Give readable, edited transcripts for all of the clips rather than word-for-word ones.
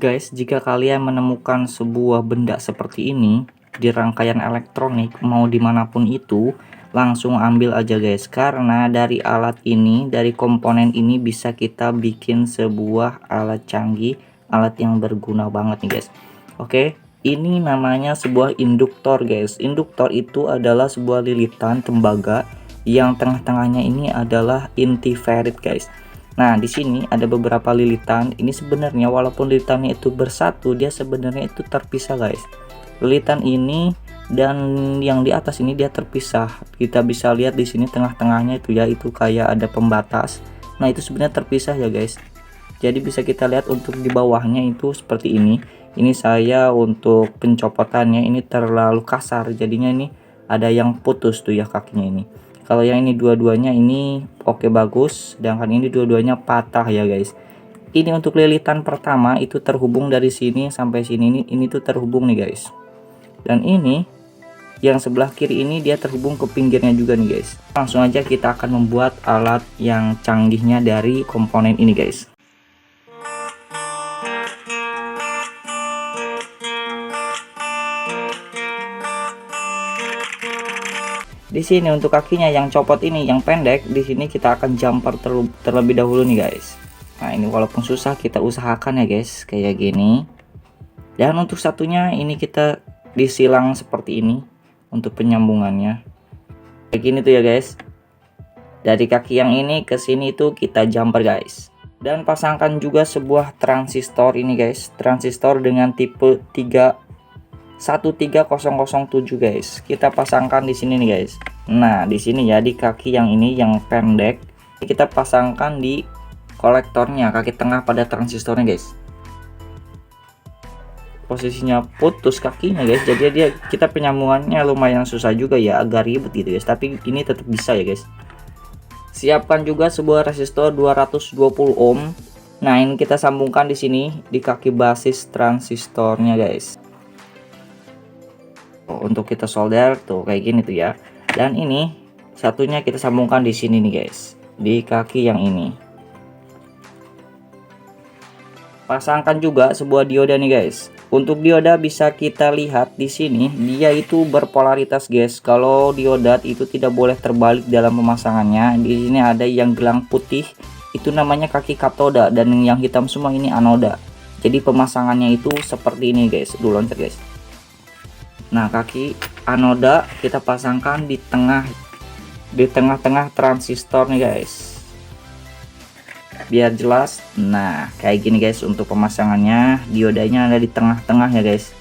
Guys, jika kalian menemukan sebuah benda seperti ini di rangkaian elektronik mau dimanapun itu, langsung ambil aja guys, karena dari alat ini, dari komponen ini bisa kita bikin sebuah alat canggih, alat yang berguna banget nih guys. Oke, ini namanya sebuah induktor guys. Induktor itu adalah sebuah lilitan tembaga yang tengah-tengahnya ini adalah inti ferrit guys. Nah, di sini ada beberapa lilitan. Ini sebenarnya walaupun lilitannya itu bersatu, dia sebenarnya itu terpisah, guys. Lilitan ini dan yang di atas ini dia terpisah. Kita bisa lihat di sini tengah-tengahnya itu ya, itu kayak ada pembatas. Nah, itu sebenarnya terpisah ya, guys. Jadi bisa kita lihat untuk di bawahnya itu seperti ini. Ini saya untuk pencopotannya ini terlalu kasar. Jadinya ini ada yang putus tuh ya kakinya ini. Kalau yang ini dua-duanya ini oke bagus, sedangkan ini dua-duanya patah ya guys. Ini untuk lilitan pertama itu terhubung dari sini sampai sini, ini tuh terhubung nih guys. Dan ini yang sebelah kiri ini dia terhubung ke pinggirnya juga nih guys. Langsung aja kita akan membuat alat yang canggihnya dari komponen ini guys. Di sini untuk kakinya yang copot ini, yang pendek, di sini kita akan jumper terlebih dahulu nih guys. Nah, ini walaupun susah kita usahakan ya guys, kayak gini. Dan untuk satunya ini kita disilang seperti ini untuk penyambungannya. Kayak gini tuh ya guys. Dari kaki yang ini ke sini itu kita jumper guys. Dan pasangkan juga sebuah transistor ini guys, transistor dengan tipe 13007 guys. Kita pasangkan di sini nih guys. Nah, di sini ya di kaki yang ini yang pendek, kita pasangkan di kolektornya, kaki tengah pada transistornya guys. Posisinya putus kakinya guys. Jadi kita penyambungannya lumayan susah juga ya, agak ribet gitu guys. Tapi ini tetap bisa ya guys. Siapkan juga sebuah resistor 220 ohm. Nah, ini kita sambungkan di sini di kaki basis transistornya guys. Untuk kita solder tuh kayak gini tuh ya. Dan ini satunya kita sambungkan di sini nih guys, di kaki yang ini. Pasangkan juga sebuah dioda nih guys. Untuk dioda bisa kita lihat di sini dia itu berpolaritas guys. Kalau dioda itu tidak boleh terbalik dalam pemasangannya. Di sini ada yang gelang putih, itu namanya kaki katoda, dan yang hitam semua ini anoda. Jadi pemasangannya itu seperti ini guys. Dulu loncat guys. Nah, kaki anoda kita pasangkan di tengah-tengah transistor nih guys, biar jelas. Nah, kayak gini guys untuk pemasangannya. Diodanya ada di tengah-tengah ya guys.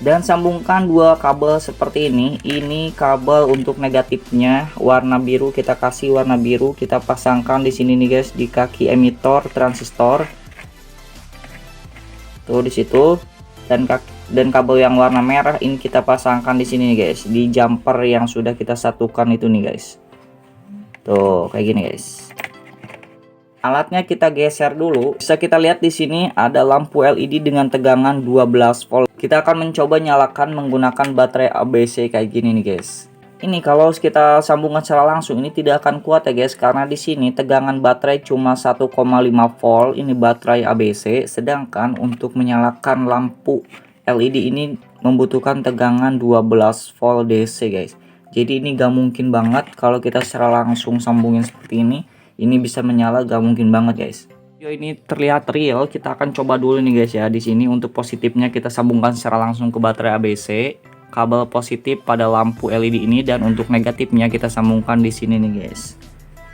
Dan sambungkan dua kabel seperti ini. Ini kabel untuk negatifnya warna biru, kita kasih warna biru, kita pasangkan di sini nih guys, di kaki emitor transistor. Tuh di situ. Dan kabel yang warna merah ini kita pasangkan di sini nih guys, di jumper yang sudah kita satukan itu nih guys. Tuh kayak gini guys. Alatnya kita geser dulu. Bisa kita lihat di sini ada lampu LED dengan tegangan 12 volt. Kita akan mencoba nyalakan menggunakan baterai ABC kayak gini nih guys. Ini kalau kita sambungkan secara langsung ini tidak akan kuat ya guys, karena di sini tegangan baterai cuma 1,5 volt. Ini baterai ABC, sedangkan untuk menyalakan lampu LED ini membutuhkan tegangan 12 volt DC guys. Jadi ini gak mungkin banget kalau kita secara langsung sambungin seperti ini. Ini bisa menyala, gak mungkin banget guys. Video ini terlihat real, kita akan coba dulu nih guys ya. Di sini untuk positifnya kita sambungkan secara langsung ke baterai ABC. Kabel positif pada lampu LED ini, dan untuk negatifnya kita sambungkan di sini nih guys.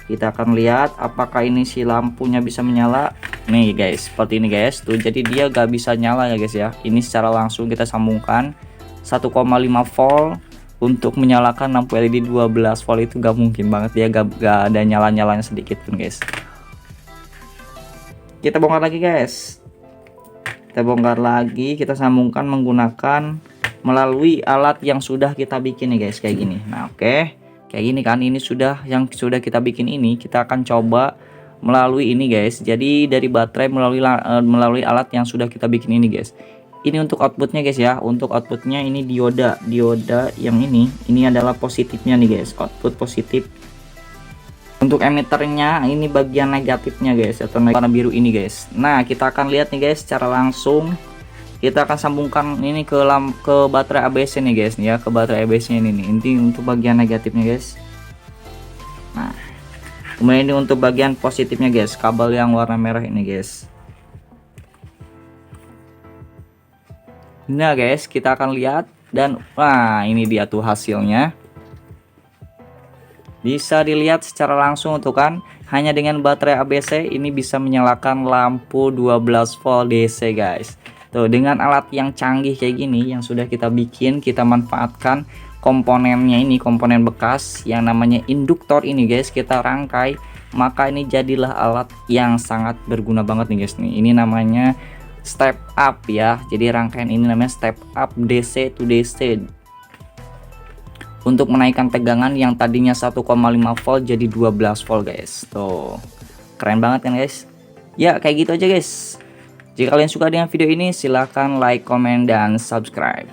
Kita akan lihat apakah ini si lampunya bisa menyala. Nih guys, seperti ini guys. Tuh jadi dia gak bisa nyala ya guys ya. Ini secara langsung kita sambungkan 1,5 volt. Untuk menyalakan lampu LED 12 volt itu gak mungkin banget, dia gak ada nyala-nyalanya sedikit pun guys. Kita bongkar lagi guys. Kita bongkar lagi, kita sambungkan menggunakan melalui alat yang sudah kita bikin nih guys, kayak gini. Nah oke, kayak gini kan, ini sudah yang sudah kita bikin ini. Kita akan coba melalui ini guys. Jadi dari baterai melalui alat yang sudah kita bikin ini guys. Ini untuk outputnya guys ya. Untuk outputnya ini dioda yang ini adalah positifnya nih guys, output positif. Untuk emiternya ini bagian negatifnya guys, atau warna biru ini guys. Nah, kita akan lihat nih guys secara langsung. Kita akan sambungkan ini ke baterai ABS nih guys ya, ke baterai ABS-nya ini nih. Ini untuk bagian negatifnya guys. Nah, kemudian ini untuk bagian positifnya guys, kabel yang warna merah ini guys. Nah guys, kita akan lihat dan wah, ini dia tuh hasilnya. Bisa dilihat secara langsung tuh kan, hanya dengan baterai ABC ini bisa menyalakan lampu 12 volt DC guys. Tuh, dengan alat yang canggih kayak gini yang sudah kita bikin, kita manfaatkan komponennya ini, komponen bekas yang namanya induktor ini guys, kita rangkai, maka ini jadilah alat yang sangat berguna banget nih guys nih. Ini namanya step up ya. Jadi rangkaian ini namanya step up DC to DC. Untuk menaikkan tegangan yang tadinya 1,5 volt jadi 12 volt guys. Tuh, keren banget kan guys. Ya kayak gitu aja guys. Jika kalian suka dengan video ini silahkan like, comment, dan subscribe.